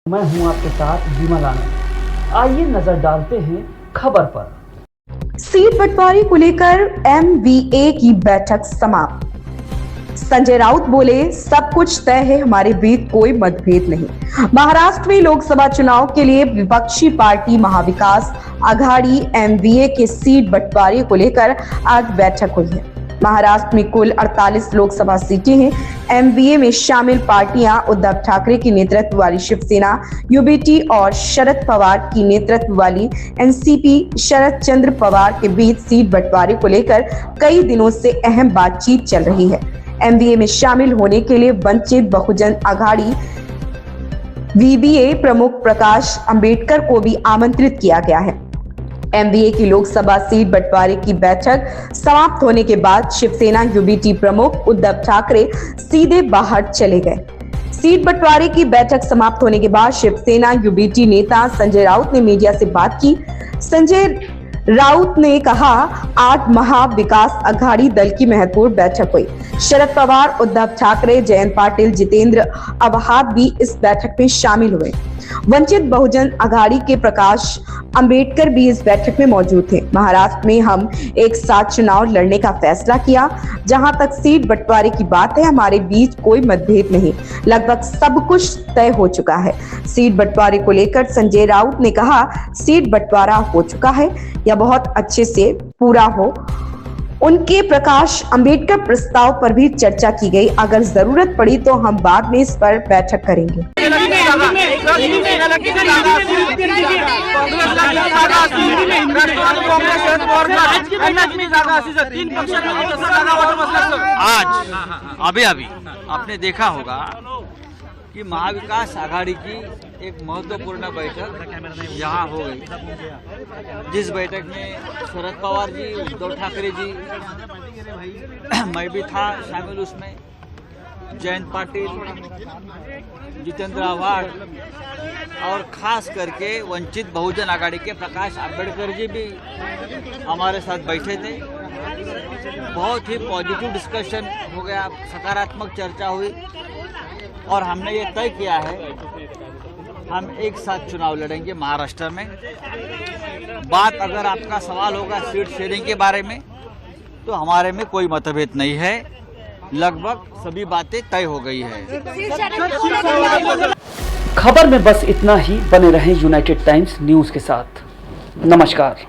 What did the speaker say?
मैं हूं आपके साथ विमल आनंद। आइए नजर डालते हैं खबर पर। सीट बंटवारे को लेकर एमवीए की बैठक समाप्त। संजय राउत बोले, सब कुछ तय है, हमारे बीच कोई मतभेद नहीं। महाराष्ट्र में लोकसभा चुनाव के लिए विपक्षी पार्टी महाविकास आघाड़ी एमवीए के सीट बंटवारे को लेकर आज बैठक हुई है। महाराष्ट्र में कुल 48 लोकसभा सीटें हैं। एमवीए में शामिल पार्टियां उद्धव ठाकरे की नेतृत्व वाली शिवसेना यूबीटी और शरद पवार की नेतृत्व वाली एनसीपी शरद चंद्र पवार के बीच सीट बंटवारे को लेकर कई दिनों से अहम बातचीत चल रही है। एमवीए में शामिल होने के लिए वंचित बहुजन आघाड़ी वीबीए प्रमुख प्रकाश अंबेडकर को भी आमंत्रित किया गया है। एमवीए की लोकसभा सीट बंटवारे की बैठक समाप्त होने के बाद शिवसेना यूबीटी प्रमुख उद्धव ठाकरे सीधे बाहर चले गए। सीट बंटवारे की बैठक समाप्त होने के बाद शिवसेना यूबीटी नेता संजय राउत ने मीडिया से बात की। संजय राउत ने कहा, 8 महाविकास आघाड़ी दल की महत्वपूर्ण बैठक हुई। शरद पवार, उद्धव ठाकरे, जयंत पाटिल, जितेंद्र अवहाद भी इस बैठक में शामिल हुए। वंचित बहुजन आघाड़ी के प्रकाश अंबेडकर भी इस बैठक में मौजूद थे। महाराष्ट्र में हम एक साथ चुनाव लड़ने का फैसला किया। जहां तक सीट बंटवारे की बात है, हमारे बीच कोई मतभेद नहीं, लगभग सब कुछ तय हो चुका है। सीट बंटवारे को लेकर संजय राउत ने कहा, सीट बंटवारा हो चुका है, यह बहुत अच्छे से पूरा हो। उनके प्रकाश अंबेडकर प्रस्ताव पर भी चर्चा की गई। अगर जरूरत पड़ी तो हम बाद में इस पर बैठक करेंगे। आज अभी आपने देखा होगा कि महाविकास आघाड़ी की एक महत्वपूर्ण बैठक यहाँ हो गई, जिस बैठक में शरद पवार जी, उद्धव ठाकरे जी, मैं भी था शामिल उसमें, जयंत पाटिल, जितेंद्र आव्हाड और खास करके वंचित बहुजन आघाड़ी के प्रकाश अंबेडकर जी भी हमारे साथ बैठे थे। बहुत ही पॉजिटिव डिस्कशन हो गया, सकारात्मक चर्चा हुई और हमने ये तय किया है हम एक साथ चुनाव लड़ेंगे महाराष्ट्र में। बात अगर आपका सवाल होगा सीट शेयरिंग के बारे में, तो हमारे में कोई मतभेद नहीं है, लगभग सभी बातें तय हो गई है। खबर में बस इतना ही। बने रहें यूनाइटेड टाइम्स न्यूज के साथ। नमस्कार।